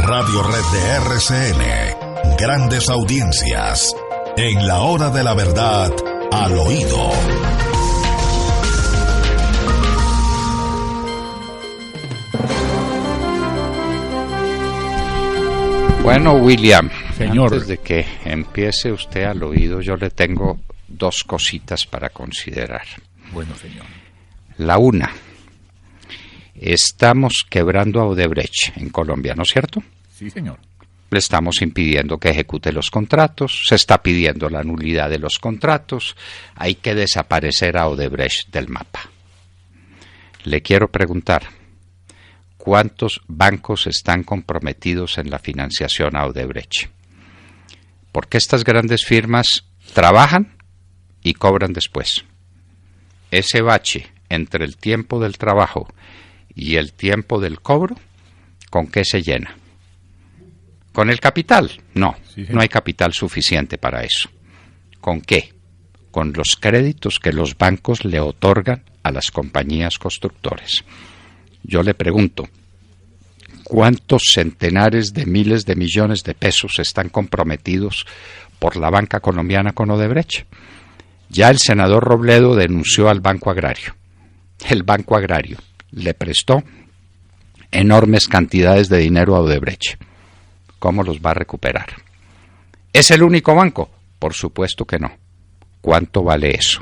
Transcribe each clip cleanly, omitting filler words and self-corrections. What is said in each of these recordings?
Radio Red de RCN. Grandes audiencias. En la hora de la verdad, al oído. Bueno, William, señor, antes de que empiece usted al oído, yo le tengo dos cositas para considerar. Bueno, señor. La una, estamos quebrando a Odebrecht en Colombia, ¿no es cierto? Sí, señor. Le estamos impidiendo que ejecute los contratos, se está pidiendo la nulidad de los contratos, hay que desaparecer a Odebrecht del mapa. Le quiero preguntar, ¿cuántos bancos están comprometidos en la financiación a Odebrecht? Porque estas grandes firmas trabajan y cobran después. Ese bache entre el tiempo del trabajo y el tiempo del cobro, ¿con qué se llena? ¿Con el capital? No, sí. No hay capital suficiente para eso. ¿Con qué? Con los créditos que los bancos le otorgan a las compañías constructoras. Yo le pregunto, ¿cuántos centenares de miles de millones de pesos están comprometidos por la banca colombiana con Odebrecht? Ya el senador Robledo denunció al Banco Agrario. El Banco Agrario le prestó enormes cantidades de dinero a Odebrecht. ¿Cómo los va a recuperar? ¿Es el único banco? Por supuesto que no. ¿Cuánto vale eso?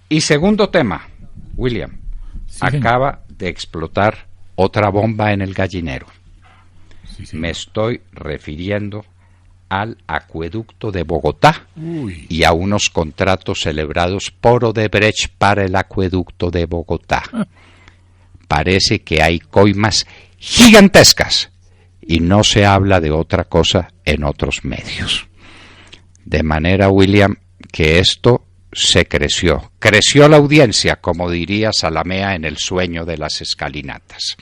Y segundo tema, William, sí, acaba de explotar otra bomba en el gallinero. Sí, me estoy refiriendo al acueducto de Bogotá y a unos contratos celebrados por Odebrecht para el acueducto de Bogotá. Parece que hay coimas gigantescas y no se habla de otra cosa en otros medios. De manera, William, que esto se creció. Creció la audiencia, como diría Salamea en El sueño de las escalinatas.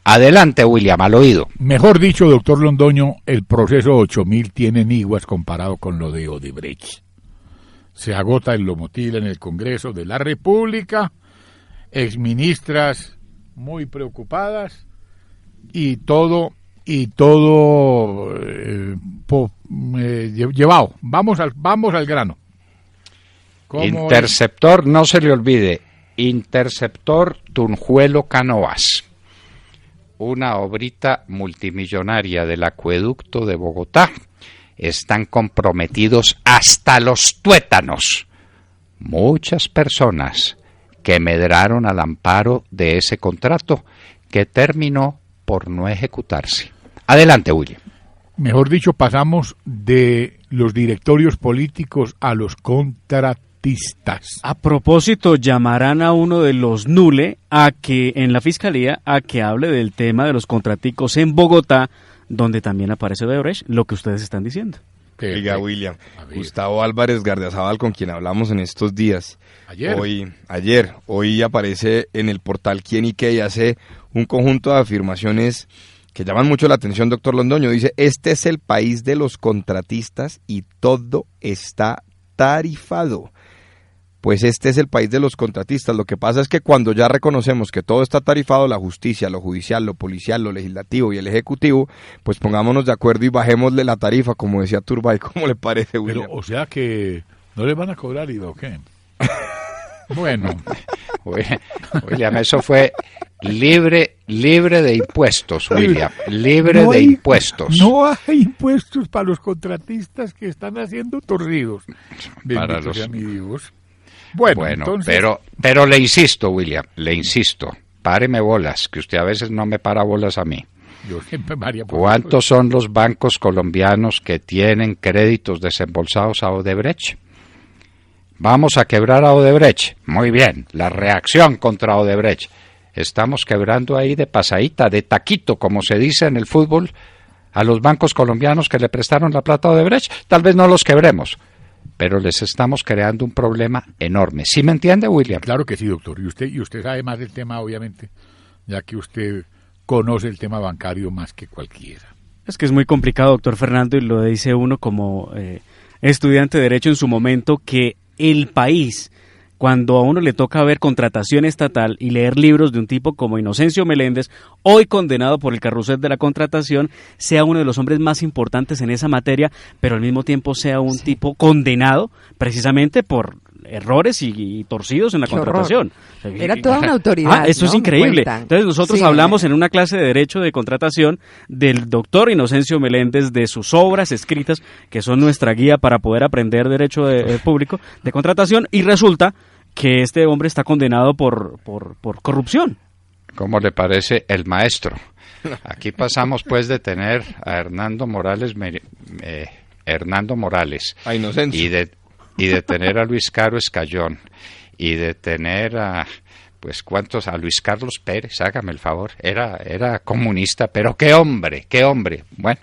Adelante, William, al oído. Mejor dicho, doctor Londoño, el proceso 8000 tiene niguas comparado con lo de Odebrecht. Se agota el lomotil en el Congreso de la República, exministras muy preocupadas y todo llevado. Vamos al grano. Interceptor, no se le olvide, Interceptor Tunjuelo Canoas, una obrita multimillonaria del acueducto de Bogotá. Están comprometidos hasta los tuétanos muchas personas que medraron al amparo de ese contrato que terminó por no ejecutarse. Adelante, William. Mejor dicho, pasamos de los directorios políticos a los contratistas. A propósito, llamarán a uno de los NULE en la Fiscalía a que hable del tema de los contraticos en Bogotá, donde también aparece Odebrecht, lo que ustedes están diciendo. Oiga, William, Gustavo Álvarez Gardiazabal, con quien hablamos en estos días. Hoy aparece en el portal Quién y Qué y hace un conjunto de afirmaciones que llaman mucho la atención, doctor Londoño. Dice, este es el país de los contratistas y todo está tarifado. Pues este es el país de los contratistas. Lo que pasa es que cuando ya reconocemos que todo está tarifado, la justicia, lo judicial, lo policial, lo legislativo y el ejecutivo, pues pongámonos de acuerdo y bajémosle la tarifa, como decía Turbay. ¿Cómo le parece, William? Pero, o sea que no le van a cobrar IVA, ¿o qué? Bueno. William, eso fue libre de impuestos, William. De impuestos. No hay impuestos para los contratistas que están haciendo torcidos. Para los amigos. Bueno, entonces... pero le insisto, William, páreme bolas, que usted a veces no me para bolas a mí. Yo siempre María. ¿Cuántos son los bancos colombianos que tienen créditos desembolsados a Odebrecht? Vamos a quebrar a Odebrecht. Muy bien, la reacción contra Odebrecht. Estamos quebrando ahí de pasadita, de taquito, como se dice en el fútbol, a los bancos colombianos que le prestaron la plata a Odebrecht. Tal vez no los quebremos, pero les estamos creando un problema enorme. ¿Sí me entiende, William? Claro que sí, doctor. Y usted sabe más del tema, obviamente, ya que usted conoce el tema bancario más que cualquiera. Es que es muy complicado, doctor Fernando, y lo dice uno como estudiante de Derecho en su momento, que el país cuando a uno le toca ver contratación estatal y leer libros de un tipo como Inocencio Meléndez, hoy condenado por el carrusel de la contratación, sea uno de los hombres más importantes en esa materia, pero al mismo tiempo sea un tipo condenado precisamente por errores y torcidos en la contratación. Era toda una autoridad. Eso es increíble. Entonces nosotros hablamos en una clase de Derecho de Contratación del doctor Inocencio Meléndez, de sus obras escritas, que son nuestra guía para poder aprender Derecho público de Contratación, y resulta que este hombre está condenado por corrupción. ¿Cómo le parece el maestro? Aquí pasamos pues de tener a Hernando Morales a Inocencio. y de tener a Luis Caro Escayón, y de tener a, pues cuántos, a Luis Carlos Pérez, hágame el favor, era comunista, pero qué hombre. Bueno,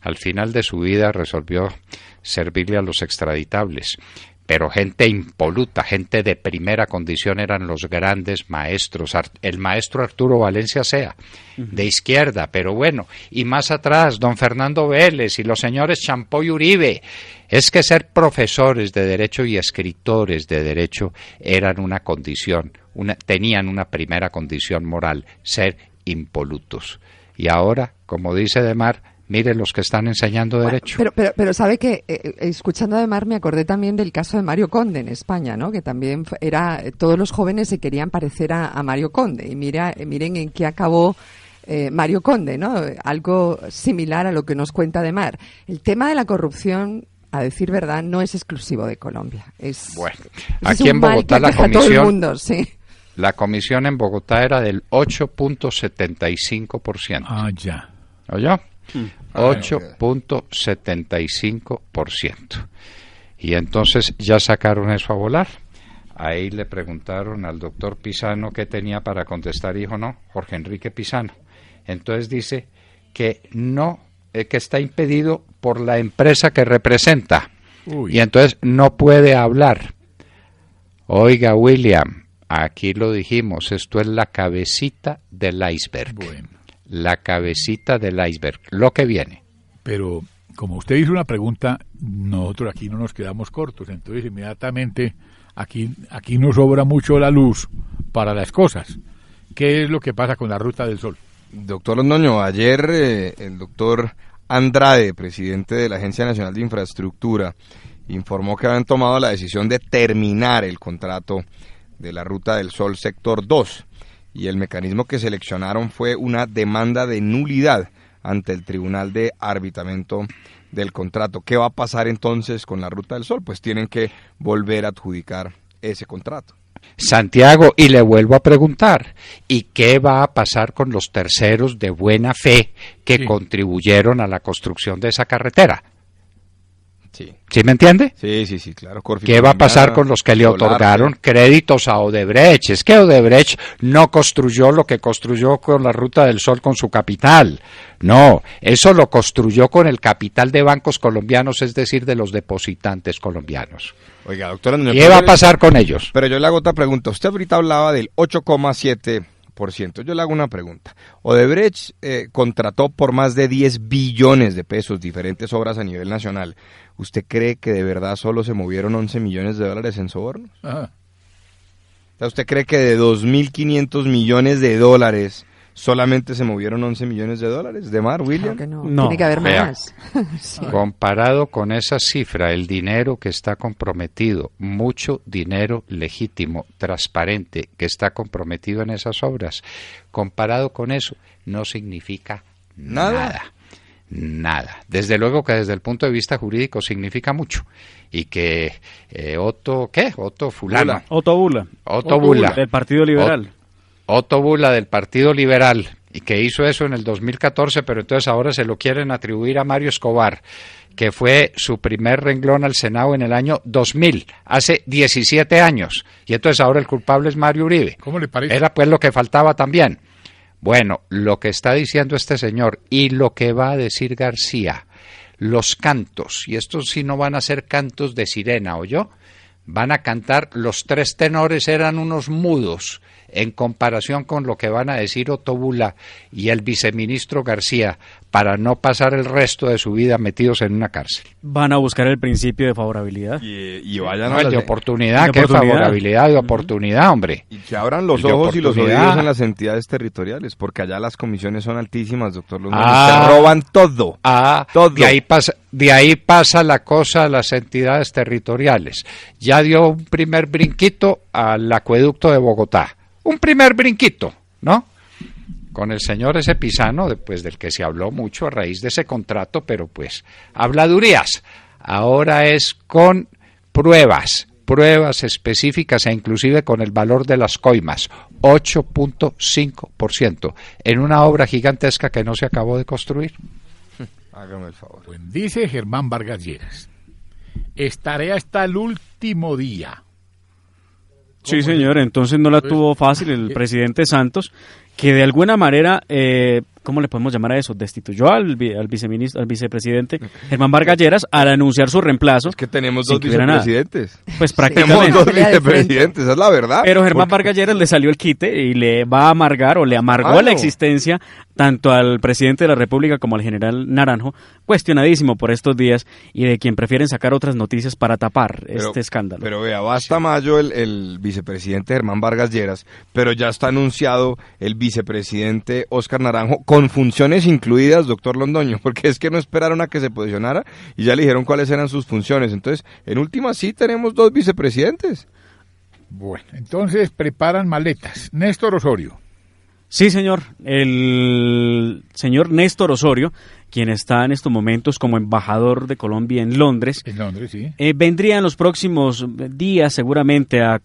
al final de su vida resolvió servirle a los extraditables, pero gente impoluta, gente de primera condición eran los grandes maestros, el maestro Arturo Valencia Sea, de izquierda, pero bueno, y más atrás, don Fernando Vélez y los señores Champó y Uribe. Es que ser profesores de derecho y escritores de derecho eran una condición, tenían una primera condición moral, ser impolutos. Y ahora, como dice Demar, miren los que están enseñando derecho. Pero sabe que, escuchando a Demar, me acordé también del caso de Mario Conde en España, ¿no? Que también todos los jóvenes se querían parecer a Mario Conde. Y miren en qué acabó Mario Conde, ¿no? Algo similar a lo que nos cuenta Demar. El tema de la corrupción, a decir verdad, no es exclusivo de Colombia. Bueno, aquí en Bogotá la comisión, todo el mundo, sí. La comisión en Bogotá era del 8.75%. Ah, ya. ¿Oyó? 8.75%. Y entonces ya sacaron eso a volar. Ahí le preguntaron al doctor Pisano qué tenía para contestar y dijo no, Jorge Enrique Pisano. Entonces dice que no, que está impedido por la empresa que representa. Y entonces no puede hablar. Oiga, William, aquí lo dijimos, esto es la cabecita del iceberg. Bueno. La cabecita del iceberg, lo que viene. Pero como usted hizo una pregunta, nosotros aquí no nos quedamos cortos, entonces inmediatamente aquí nos sobra mucho la luz para las cosas. ¿Qué es lo que pasa con la Ruta del Sol? Doctor Londoño, ayer el doctor Andrade, presidente de la Agencia Nacional de Infraestructura, informó que habían tomado la decisión de terminar el contrato de la Ruta del Sol Sector 2. Y el mecanismo que seleccionaron fue una demanda de nulidad ante el Tribunal de Arbitramiento del Contrato. ¿Qué va a pasar entonces con la Ruta del Sol? Pues tienen que volver a adjudicar ese contrato. Santiago, y le vuelvo a preguntar, ¿y qué va a pasar con los terceros de buena fe que contribuyeron a la construcción de esa carretera? ¿Sí me entiende? Sí, claro. ¿Qué va a pasar con los que le otorgaron créditos a Odebrecht? Es que Odebrecht no construyó lo que construyó con la Ruta del Sol con su capital. No, eso lo construyó con el capital de bancos colombianos, es decir, de los depositantes colombianos. Oiga, doctora, ¿qué va a pasar con ellos? Pero yo le hago otra pregunta. Usted ahorita hablaba del 8,7%. Yo le hago una pregunta. Odebrecht contrató por más de 10 billones de pesos diferentes obras a nivel nacional. ¿Usted cree que de verdad solo se movieron 11 millones de dólares en sobornos? Ajá. ¿Usted cree que de 2.500 millones de dólares solamente se movieron 11 millones de dólares? ¿Demar, William? Claro que no. Tiene que haber más. Sí. Comparado con esa cifra, el dinero que está comprometido, mucho dinero legítimo, transparente, que está comprometido en esas obras, comparado con eso, no significa nada. Desde luego que desde el punto de vista jurídico significa mucho. Y que Otto Bula. Del Partido Liberal. Otto Bula del Partido Liberal, y que hizo eso en el 2014, pero entonces ahora se lo quieren atribuir a Mario Escobar, que fue su primer renglón al Senado en el año 2000, hace 17 años, y entonces ahora el culpable es Mario Uribe. ¿Cómo le parece? Era pues lo que faltaba también. Bueno, lo que está diciendo este señor y lo que va a decir García, los cantos, y estos sí no van a ser cantos de sirena, ¿oyó? Van a cantar, los tres tenores eran unos mudos, en comparación con lo que van a decir Otóbula y el viceministro García, para no pasar el resto de su vida metidos en una cárcel. Van a buscar el principio de favorabilidad. Y vayan No, a el de las... oportunidad, ¿qué favorabilidad de oportunidad, hombre? Y que abran los El de ojos y los oportunidad. oídos en las entidades territoriales, porque allá las comisiones son altísimas, doctor Londoño. Se roban todo. Todo. De ahí pasa la cosa a las entidades territoriales. Ya dio un primer brinquito al acueducto de Bogotá. Un primer brinquito, ¿no? Con el señor ese Pisano, pues del que se habló mucho a raíz de ese contrato, pero pues habladurías. Ahora es con pruebas específicas e inclusive con el valor de las coimas, 8.5%, en una obra gigantesca que no se acabó de construir. Hágame el favor. Pues dice Germán Vargas Lleras, estaré hasta el último día. Sí, señor, entonces no la tuvo fácil el presidente Santos, que de alguna manera, ¿cómo le podemos llamar a eso? Destituyó al vicepresidente Germán Vargas Lleras al anunciar su reemplazo. Es que tenemos sin dos que hubiera nada. vicepresidentes. Pues Tenemos prácticamente. dos vicepresidentes, esa es la verdad. Pero Germán Vargas Lleras le salió el quite y le va a amargar o le amargó la existencia tanto al presidente de la República como al general Naranjo, cuestionadísimo por estos días y de quien prefieren sacar otras noticias para tapar este escándalo. Pero vea, va hasta mayo el vicepresidente Germán Vargas Lleras, pero ya está anunciado el vicepresidente Óscar Naranjo con funciones incluidas, doctor Londoño, porque es que no esperaron a que se posicionara y ya le dijeron cuáles eran sus funciones. Entonces, en última sí tenemos dos vicepresidentes. Bueno, entonces preparan maletas. Néstor Osorio. Sí, señor. El señor Néstor Osorio, quien está en estos momentos como embajador de Colombia en Londres, Sí. Vendría en los próximos días seguramente a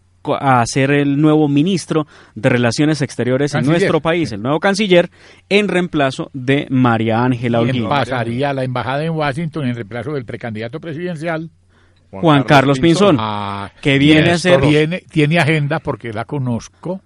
ser el nuevo ministro de Relaciones Exteriores en nuestro país, el nuevo canciller, en reemplazo de María Ángela Holguín. Pasaría a la embajada en Washington en reemplazo del precandidato presidencial Juan Carlos Pinzón, que viene a ser... Tiene agenda, porque la conozco,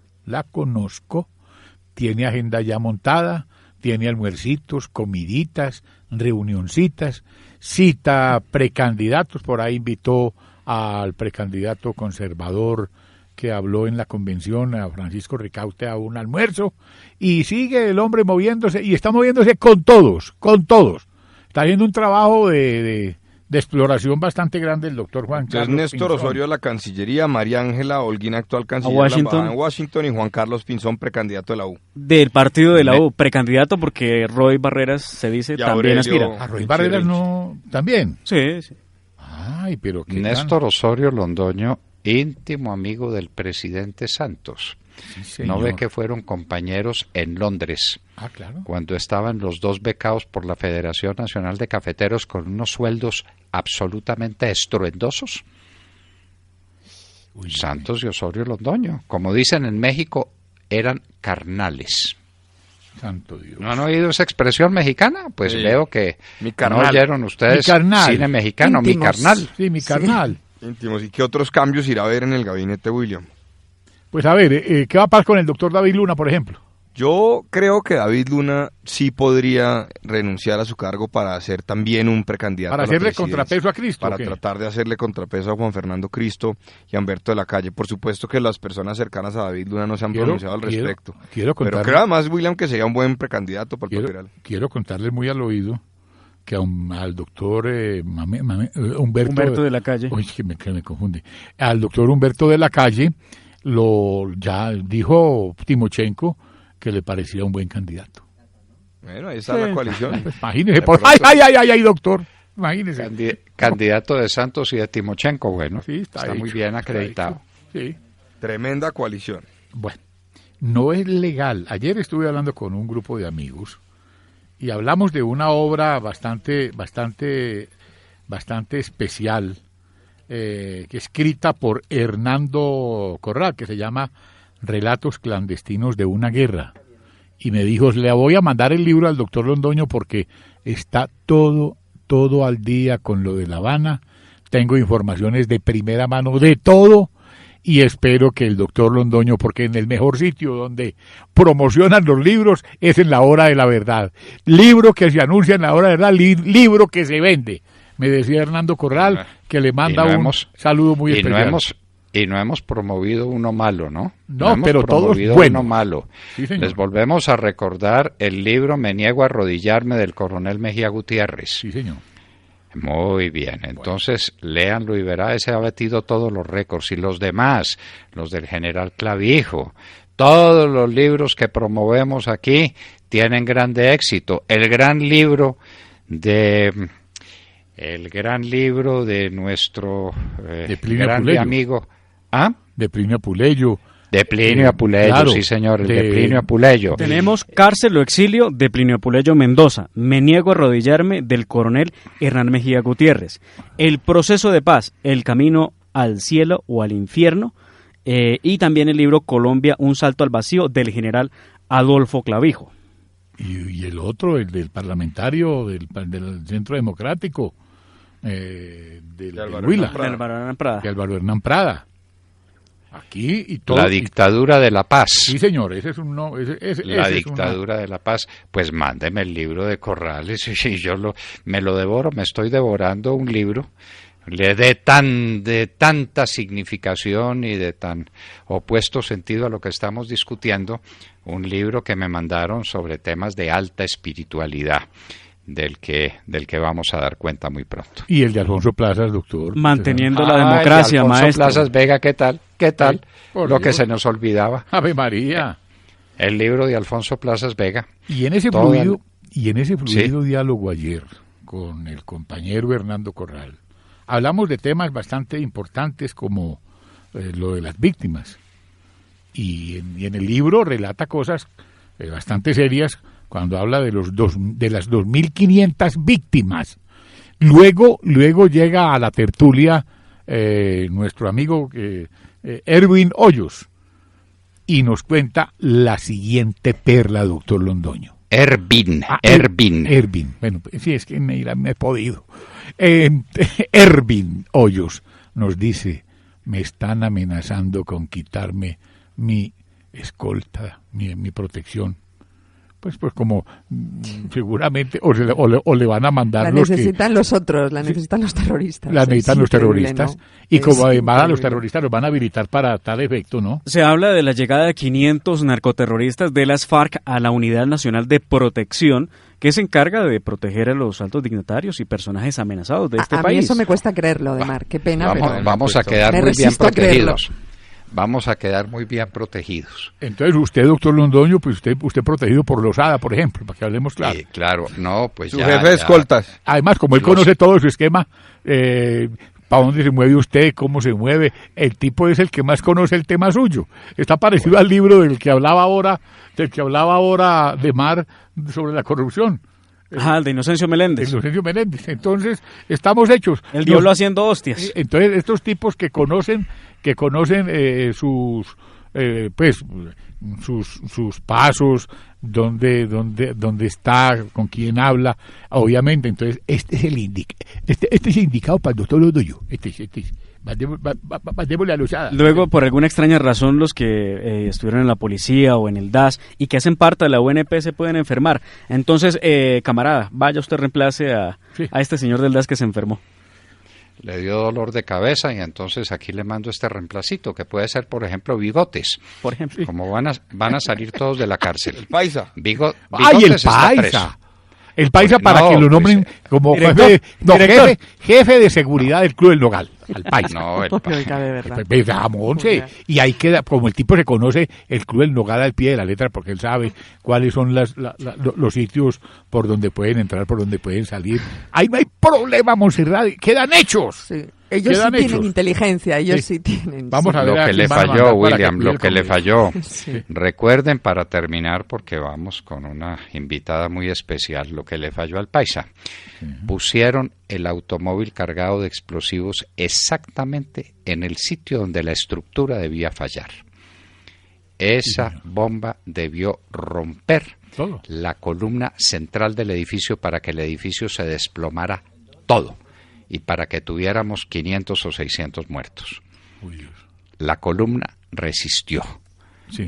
tiene agenda ya montada, tiene almuercitos, comiditas, reunioncitas, cita precandidatos, por ahí invitó al precandidato conservador que habló en la convención, a Francisco Ricaurte, a un almuerzo, y sigue el hombre moviéndose, y está moviéndose con todos. Está haciendo un trabajo de exploración bastante grande el doctor Juan Carlos Néstor Pinzón. Osorio a la Cancillería, María Ángela Holguín, actual canciller de la embajada en Washington, y Juan Carlos Pinzón, precandidato de la U. Del partido de la U, precandidato, porque Roy Barreras se dice Y también Aurelio, aspira. ¿A Roy Barreras no? ¿También? Sí. Ay, pero qué Néstor Osorio Londoño, íntimo amigo del presidente Santos. Sí, ¿No ve que fueron compañeros en Londres? Claro. Cuando estaban los dos becados por la Federación Nacional de Cafeteros con unos sueldos absolutamente estruendosos. Santos y Osorio Londoño, como dicen en México, eran carnales. Santo Dios. ¿No han oído esa expresión mexicana? Pues sí. Veo que Mi no carnal. oyeron ustedes Mi carnal. cine mexicano, Íntimos. mi carnal. Sí, mi carnal. Íntimos. ¿Y qué otros cambios irá a haber en el gabinete, William? Pues a ver, ¿qué va a pasar con el doctor David Luna, por ejemplo? Yo creo que David Luna sí podría renunciar a su cargo para hacer también un precandidato Para a la hacerle presidencia. contrapeso a Cristo. Para ¿o qué? tratar de hacerle contrapeso a Juan Fernando Cristo y a Humberto de la Calle. Por supuesto que las personas cercanas a David Luna no se han pronunciado al respecto. Quiero Pero contarle, creo además, William, que sería un buen precandidato para el papel. quiero contarles muy al oído que al doctor Humberto de la Calle. Uy, que me confunde. Al doctor Humberto de la Calle ya dijo Timochenko que le parecía un buen candidato. Bueno, ahí está la coalición. Pues imagínese, De pronto. ay, doctor. Imagínese. Candidato de Santos y de Timochenko, bueno, Sí, está hecho, muy bien acreditado. Sí. Tremenda coalición. Bueno, no es legal. Ayer estuve hablando con un grupo de amigos y hablamos de una obra bastante especial, que escrita por Hernando Corral, que se llama Relatos clandestinos de una guerra. Y me dijo, le voy a mandar el libro al doctor Londoño porque está todo al día con lo de La Habana. Tengo informaciones de primera mano de todo. Y espero que el doctor Londoño, porque en el mejor sitio donde promocionan los libros es en La Hora de la Verdad. Libro que se anuncia en La Hora de la Verdad, libro Y no hemos promovido uno malo, ¿no? No, hemos pero todos promovido buenos. uno malo. Sí, señor. Les volvemos a recordar el libro Me niego a arrodillarme del coronel Mejía Gutiérrez. Sí, señor. Muy bien, entonces léanlo y verá, ese ha batido todos los récords. Y los demás, los del general Clavijo, todos los libros que promovemos aquí tienen grande éxito. El gran libro de nuestro grande amigo, de Plinio Apuleyo. De Plinio Apuleyo, claro, sí señor, el de Plinio Apuleyo. Tenemos Cárcel o Exilio de Plinio Apuleyo Mendoza, Me niego a arrodillarme del coronel Hernán Mejía Gutiérrez, El proceso de paz, El camino al cielo o al infierno, y también el libro Colombia, un salto al vacío del general Adolfo Clavijo. Y el otro, el del parlamentario del Centro Democrático, de Álvaro Hernán Prada. Aquí y todo. La dictadura de la paz. Sí, señor, ese es un no. La dictadura de la paz. Pues mándeme el libro de Corrales y yo me lo devoro, me estoy devorando un libro de tanta significación y de tan opuesto sentido a lo que estamos discutiendo, un libro que me mandaron sobre temas de alta espiritualidad, del que vamos a dar cuenta muy pronto. Y el de Alfonso Plazas, doctor. Manteniendo la democracia, Alfonso maestro. Plazas Vega, ¿qué tal? Ay, Lo que se nos olvidaba. Ave María. El libro de Alfonso Plazas Vega. Y en ese fluido diálogo ayer con el compañero Hernando Corral, hablamos de temas bastante importantes como lo de las víctimas. Y en el libro relata cosas bastante serias cuando habla de las 2.500 víctimas. Luego llega a la tertulia nuestro amigo Erwin Hoyos y nos cuenta la siguiente perla, doctor Londoño. Ervin. Bueno, sí, es que me he podido. Erwin Hoyos nos dice: me están amenazando con quitarme mi escolta, mi protección. Pues como seguramente o le van a mandar la necesitan los otros, la necesitan los terroristas. La necesitan los terroristas, ¿no? Y como además increíble. Los terroristas los van a habilitar para tal efecto, ¿no? Se habla de la llegada de 500 narcoterroristas de las FARC a la Unidad Nacional de Protección, que se encarga de proteger a los altos dignatarios y personajes amenazados de este país. A mí eso me cuesta creerlo, Ademar, qué pena. Vamos a quedar muy bien protegidos. Vamos a quedar muy bien protegidos. Entonces usted, doctor Londoño, pues usted protegido por Lozada, por ejemplo, para que hablemos claro. Sí, claro, no, pues su jefe de escoltas. Además, como él conoce todo su esquema, para dónde se mueve usted, cómo se mueve, el tipo es el que más conoce el tema suyo. Está parecido al libro del que hablaba ahora de Mar sobre la corrupción. El de Inocencio Meléndez. Entonces, estamos hechos. El diablo haciendo hostias. Entonces, estos tipos que conocen sus pasos, dónde está, con quién habla, obviamente. Entonces, este es el indicado para el doctor Londoño. Mandémosle a Lozada. Luego, por alguna extraña razón, los que estuvieron en la policía o en el DAS y que hacen parte de la UNP se pueden enfermar. Entonces, camarada, vaya usted, reemplace a este señor del DAS que se enfermó. Le dio dolor de cabeza y entonces aquí le mando este reemplacito, que puede ser, por ejemplo, Bigotes. Por ejemplo. Como van a salir todos de la cárcel. El Paisa. Bigotes el está Paisa! preso. El Paisa, para que lo nombren como jefe de seguridad del Club del Nogal. Al Paisa. No, el Oiga, de verdad. Y ahí queda, como el tipo se conoce el Club del Nogal al pie de la letra, porque él sabe cuáles son los sitios por donde pueden entrar, por donde pueden salir. Ahí no hay problema, Monserrat, quedan hechos. Sí. Ellos sí tienen inteligencia, sí tienen. Vamos a ver lo que le falló, William, lo que le falló. Sí. Recuerden, para terminar, porque vamos con una invitada muy especial, lo que le falló al Paisa. Pusieron el automóvil cargado de explosivos exactamente en el sitio donde la estructura debía fallar. Esa bomba debió romper la columna central del edificio para que el edificio se desplomara todo y para que tuviéramos 500 o 600 muertos. La columna resistió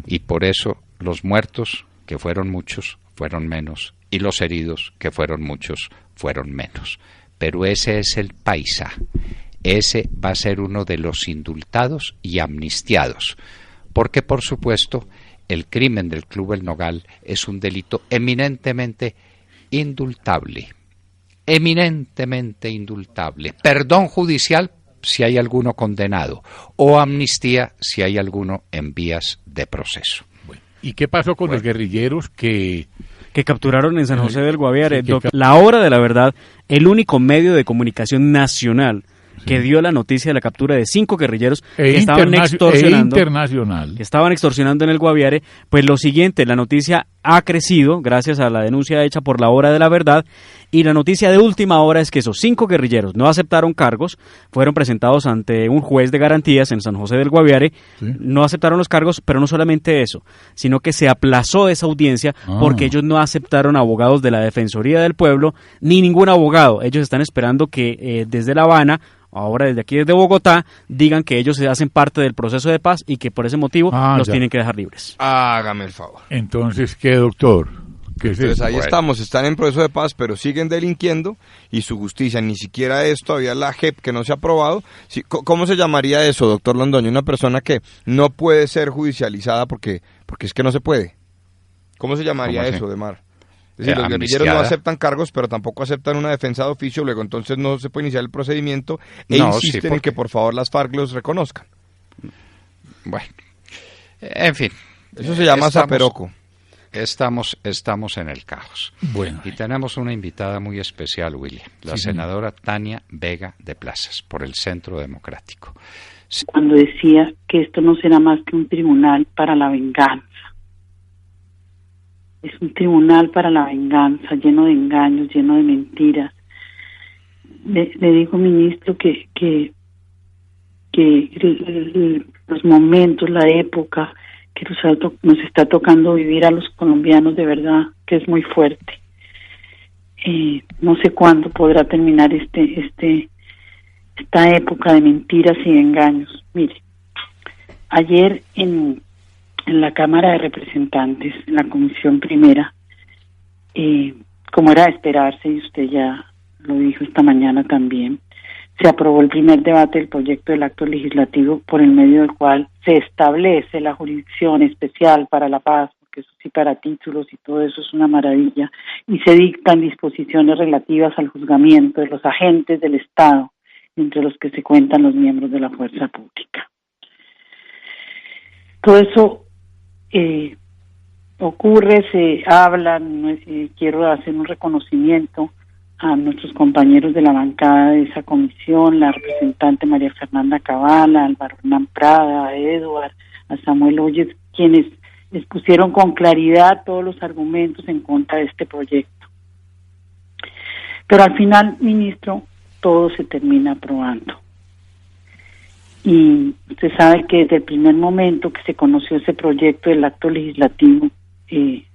y por eso los muertos, que fueron muchos, fueron menos, y los heridos, que fueron muchos, fueron menos. Pero ese es el Paisa. ese va a ser uno de los indultados y amnistiados, porque por supuesto el crimen del Club El Nogal es un delito eminentemente indultable, perdón judicial si hay alguno condenado o amnistía si hay alguno en vías de proceso. Bueno, ¿y qué pasó con los guerrilleros que capturaron en San José del Guaviare? La Hora de la Verdad, el único medio de comunicación nacional que dio la noticia de la captura de 5 guerrilleros que estaban extorsionando en el Guaviare. Pues lo siguiente, la noticia ha crecido gracias a la denuncia hecha por La Hora de la Verdad, y la noticia de última hora es que esos 5 guerrilleros no aceptaron cargos, fueron presentados ante un juez de garantías en San José del Guaviare, no aceptaron los cargos, pero no solamente eso, sino que se aplazó esa audiencia porque ellos no aceptaron abogados de la Defensoría del Pueblo, ni ningún abogado. Ellos están esperando que desde La Habana, ahora desde aquí, desde Bogotá, digan que ellos se hacen parte del proceso de paz y que por ese motivo los tienen que dejar libres. Hágame el favor. Entonces, ¿qué, doctor? ¿Qué es Entonces ahí estamos, están en proceso de paz, pero siguen delinquiendo y su justicia, ni siquiera es todavía la JEP que no se ha aprobado. ¿Cómo se llamaría eso, doctor Londoño? Una persona que no puede ser judicializada porque es que no se puede. ¿Cómo se llamaría eso, Demar? Es decir, los guerrilleros no aceptan cargos, pero tampoco aceptan una defensa de oficio, luego entonces no se puede iniciar el procedimiento insisten en que por favor las FARC los reconozcan. Bueno, en fin. Eso se llama zaperoco. Estamos en el caos. Bueno. Y tenemos una invitada muy especial, William, la senadora Tania Vega de Plazas, por el Centro Democrático. Cuando decía que esto no será más que un tribunal para la venganza. Es un tribunal para la venganza, lleno de engaños, lleno de mentiras. Le digo, ministro, que los momentos, la época que nos está tocando vivir a los colombianos, de verdad que es muy fuerte. No sé cuándo podrá terminar esta época de mentiras y de engaños. Mire, ayer en la Cámara de Representantes, en la Comisión Primera, como era de esperarse, y usted ya lo dijo esta mañana también, se aprobó el primer debate del proyecto del acto legislativo por el medio del cual se establece la jurisdicción especial para la paz, porque eso sí, para títulos y todo eso es una maravilla, y se dictan disposiciones relativas al juzgamiento de los agentes del Estado, entre los que se cuentan los miembros de la fuerza pública. Todo eso ocurre, se habla. Quiero hacer un reconocimiento a nuestros compañeros de la bancada de esa comisión, la representante María Fernanda Cabala, Álvaro Hernán Prada, a Edward, a Samuel Oyes, quienes expusieron con claridad todos los argumentos en contra de este proyecto. Pero al final, ministro, todo se termina aprobando. Y usted sabe que desde el primer momento que se conoció ese proyecto del acto legislativo,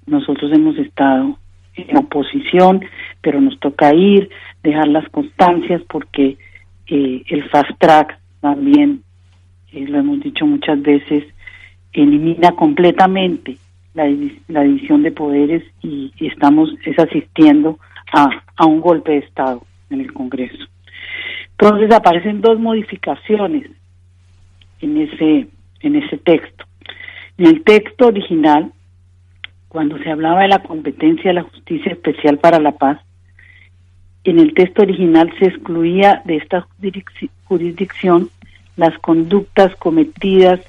nosotros hemos estado en oposición, pero nos toca dejar las constancias, porque el fast track también, lo hemos dicho muchas veces, elimina completamente la división de poderes y estamos asistiendo a un golpe de Estado en el Congreso. Entonces aparecen 2 modificaciones en ese texto. En el texto original, cuando se hablaba de la competencia de la Justicia Especial para la Paz, en el texto original se excluía de esta jurisdicción las conductas cometidas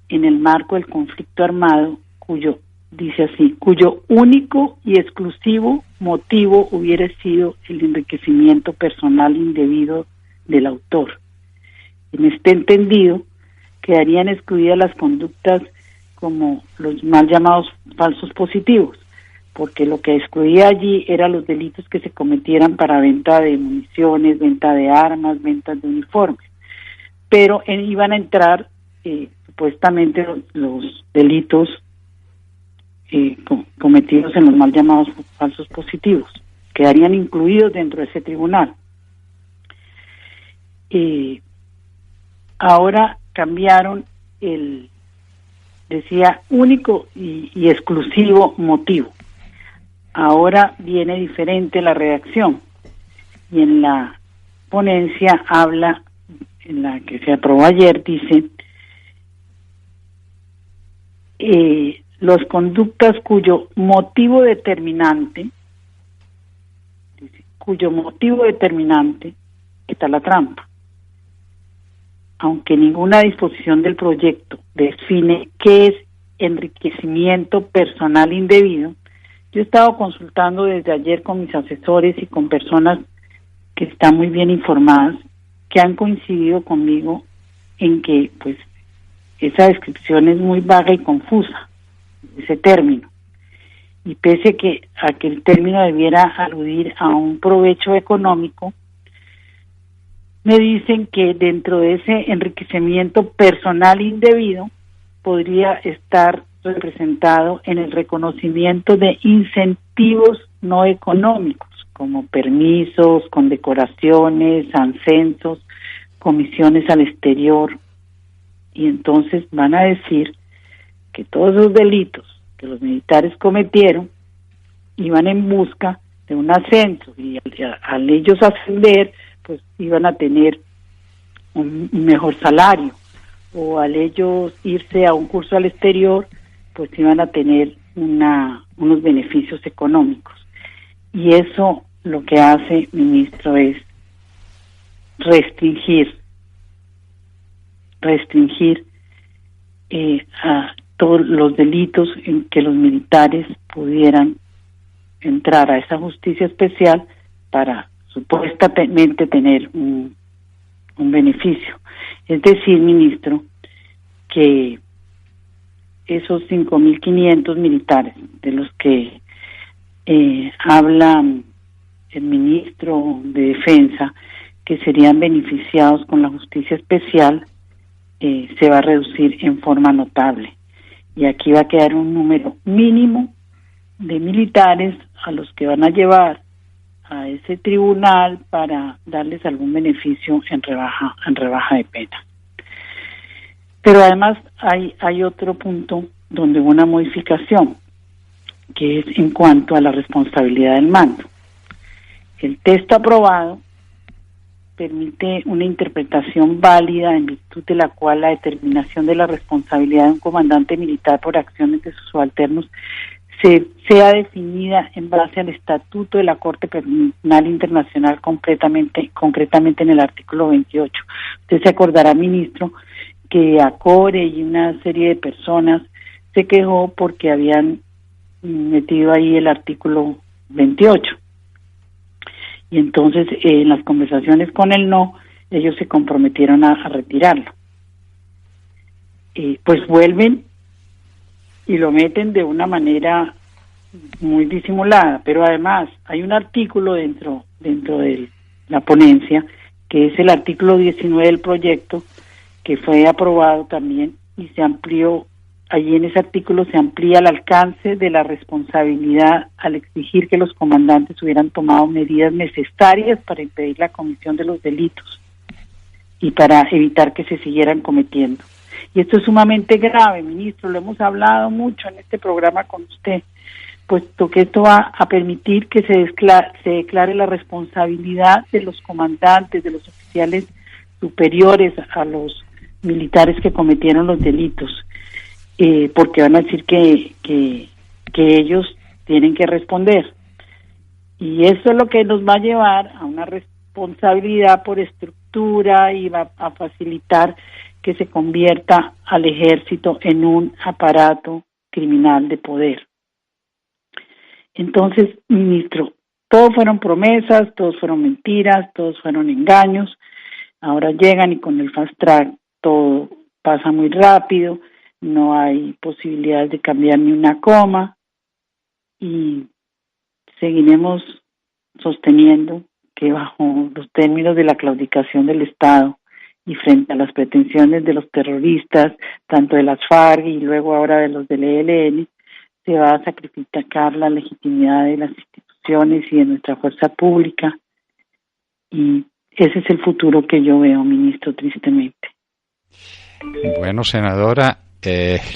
en el marco del conflicto armado, cuyo único y exclusivo motivo hubiera sido el enriquecimiento personal indebido del autor. En este entendido, quedarían excluidas las conductas como los mal llamados falsos positivos, porque lo que excluía allí eran los delitos que se cometieran para venta de municiones, venta de armas, ventas de uniformes, pero iban a entrar supuestamente los delitos cometidos en los mal llamados falsos positivos, quedarían incluidos dentro de ese tribunal. Ahora cambiaron decía único y exclusivo motivo. Ahora viene diferente la redacción, y en la ponencia habla en la que se aprobó ayer, dice los conductas cuyo motivo determinante, está la trampa. Aunque ninguna disposición del proyecto define qué es enriquecimiento personal indebido, yo he estado consultando desde ayer con mis asesores y con personas que están muy bien informadas, que han coincidido conmigo en que pues esa descripción es muy vaga y confusa, ese término. Y pese a que el término debiera aludir a un provecho económico, me dicen que dentro de ese enriquecimiento personal indebido podría estar representado en el reconocimiento de incentivos no económicos, como permisos, condecoraciones, ascensos, comisiones al exterior. Y entonces van a decir que todos esos delitos que los militares cometieron iban en busca de un ascenso, y al ellos ascender, pues iban a tener un mejor salario, o al ellos irse a un curso al exterior, pues iban a tener unos beneficios económicos. Y eso lo que hace, ministro, es restringir a todos los delitos en que los militares pudieran entrar a esa justicia especial para supuestamente tener un beneficio. Es decir, ministro, que esos 5.500 militares de los que habla el ministro de Defensa, que serían beneficiados con la justicia especial, se va a reducir en forma notable. Y aquí va a quedar un número mínimo de militares a los que van a llevar a ese tribunal para darles algún beneficio en rebaja de pena. Pero además hay otro punto donde hubo una modificación, que es en cuanto a la responsabilidad del mando. El texto aprobado permite una interpretación válida en virtud de la cual la determinación de la responsabilidad de un comandante militar por acciones de sus subalternos sea definida en base al Estatuto de la Corte Penal Internacional, concretamente en el artículo 28. Usted se acordará, ministro, que ACORE y una serie de personas se quejó porque habían metido ahí el artículo 28. Y entonces en las conversaciones con el no, ellos se comprometieron a retirarlo. Pues vuelven y lo meten de una manera muy disimulada, pero además hay un artículo dentro de la ponencia, que es el artículo 19 del proyecto, que fue aprobado también, y se amplió. Allí en ese artículo se amplía el alcance de la responsabilidad al exigir que los comandantes hubieran tomado medidas necesarias para impedir la comisión de los delitos y para evitar que se siguieran cometiendo. Y esto es sumamente grave, ministro, lo hemos hablado mucho en este programa con usted, puesto que esto va a permitir que se declare la responsabilidad de los comandantes, de los oficiales superiores a los militares que cometieron los delitos. Porque van a decir que ellos tienen que responder. Y eso es lo que nos va a llevar a una responsabilidad por estructura y va a facilitar que se convierta al ejército en un aparato criminal de poder. Entonces, ministro, todos fueron promesas, todos fueron mentiras, todos fueron engaños. Ahora llegan y con el fast track todo pasa muy rápido. No hay posibilidad de cambiar ni una coma y seguiremos sosteniendo que bajo los términos de la claudicación del Estado y frente a las pretensiones de los terroristas, tanto de las FARC y luego ahora de los del ELN, se va a sacrificar la legitimidad de las instituciones y de nuestra fuerza pública, y ese es el futuro que yo veo, ministro, tristemente. Bueno, senadora,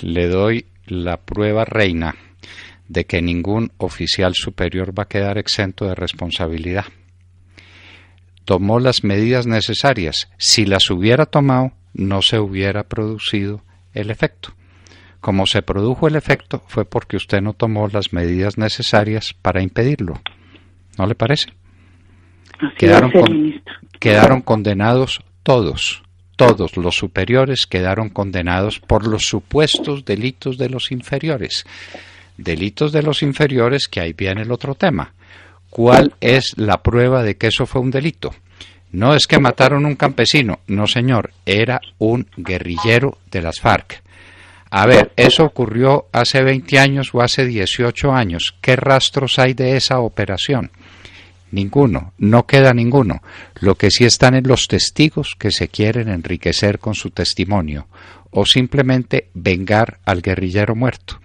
le doy la prueba reina de que ningún oficial superior va a quedar exento de responsabilidad. tomó las medidas necesarias. Si las hubiera tomado, no se hubiera producido el efecto. Como se produjo el efecto, fue porque usted no tomó las medidas necesarias para impedirlo. ¿No le parece? Quedaron condenados todos los superiores quedaron condenados por los supuestos delitos de los inferiores. Delitos de los inferiores, que ahí viene el otro tema. ¿Cuál es la prueba de que eso fue un delito? No es que mataron un campesino, no señor, era un guerrillero de las FARC. A ver, eso ocurrió hace 20 años o hace 18 años. ¿Qué rastros hay de esa operación? Ninguno, no queda ninguno. Lo que sí están en los testigos que se quieren enriquecer con su testimonio o simplemente vengar al guerrillero muerto.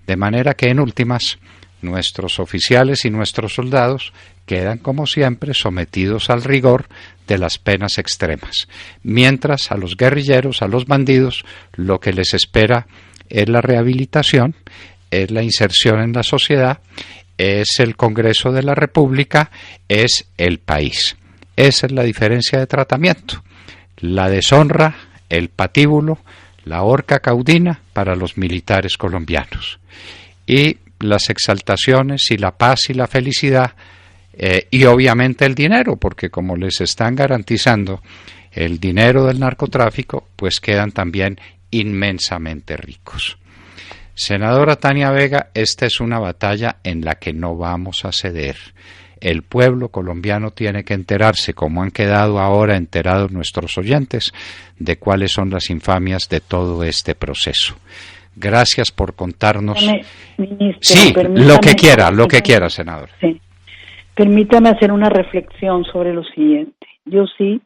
De manera que en últimas, nuestros oficiales y nuestros soldados quedan como siempre sometidos al rigor de las penas extremas, mientras a los guerrilleros, a los bandidos, lo que les espera es la rehabilitación, es la inserción en la sociedad, es el Congreso de la República, es el país. Esa es la diferencia de tratamiento. La deshonra, el patíbulo, la horca caudina para los militares colombianos. Y las exaltaciones y la paz y la felicidad, y obviamente el dinero, porque como les están garantizando el dinero del narcotráfico, pues quedan también inmensamente ricos. Senadora Tania Vega, esta es una batalla en la que no vamos a ceder. El pueblo colombiano tiene que enterarse, como han quedado ahora enterados nuestros oyentes, de cuáles son las infamias de todo este proceso. Gracias por contarnos. Ministro, sí, lo que quiera, senadora. Sí. Permítame hacer una reflexión sobre lo siguiente. Yo sí.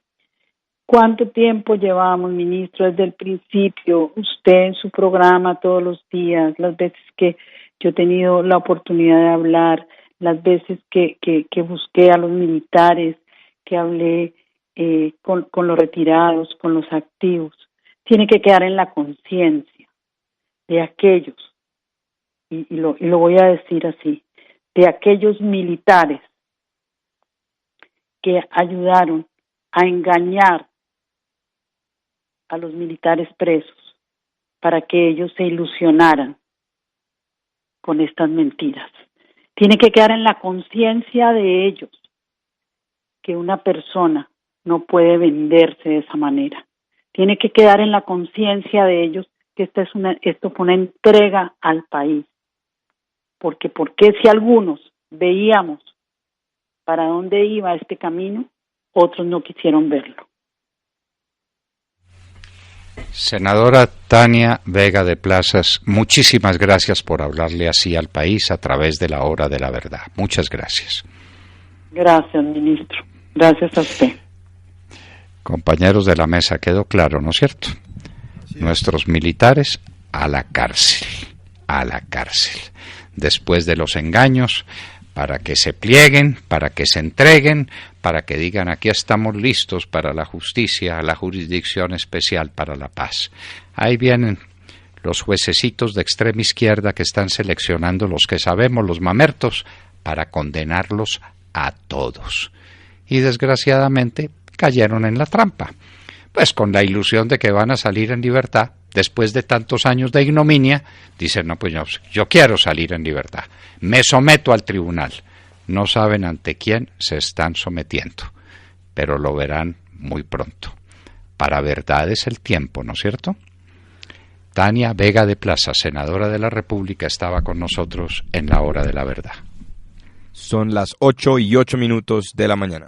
¿Cuánto tiempo llevamos, ministro, desde el principio? Usted en su programa todos los días, las veces que yo he tenido la oportunidad de hablar, las veces que busqué a los militares, que hablé con los retirados, con los activos. Tiene que quedar en la conciencia de aquellos, y lo voy a decir así, de aquellos militares que ayudaron a engañar a los militares presos para que ellos se ilusionaran con estas mentiras. Tiene que quedar en la conciencia de ellos que una persona no puede venderse de esa manera. Tiene que quedar en la conciencia de ellos que esto fue una entrega al país. Porque si algunos veíamos para dónde iba este camino, otros no quisieron verlo. Senadora Tania Vega de Plazas, muchísimas gracias por hablarle así al país a través de la Hora de la Verdad. Muchas gracias. Gracias, ministro. Gracias a usted. Compañeros de la mesa, quedó claro, ¿no es cierto? Sí. Nuestros militares a la cárcel. Después de los engaños, para que se plieguen, para que se entreguen, para que digan aquí estamos listos para la justicia, la jurisdicción especial para la paz. Ahí vienen los juececitos de extrema izquierda que están seleccionando los que sabemos, los mamertos, para condenarlos a todos. Y desgraciadamente cayeron en la trampa, pues con la ilusión de que van a salir en libertad. Después de tantos años de ignominia, dicen, no, pues yo quiero salir en libertad, me someto al tribunal. No saben ante quién se están sometiendo, pero lo verán muy pronto. Para verdad es el tiempo, ¿no es cierto? Tania Vega de Plaza, senadora de la República, estaba con nosotros en la Hora de la Verdad. Son las 8:08 de la mañana.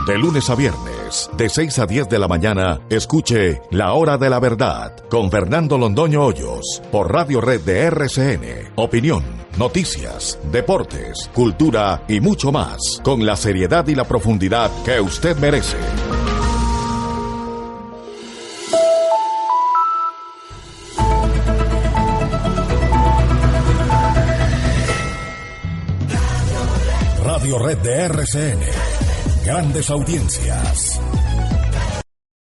De lunes a viernes, de 6 a 10 de la mañana, escuche La Hora de la Verdad con Fernando Londoño Hoyos por Radio Red de RCN. Opinión, noticias, deportes, cultura y mucho más, con la seriedad y la profundidad que usted merece. Radio Red de RCN. Grandes audiencias.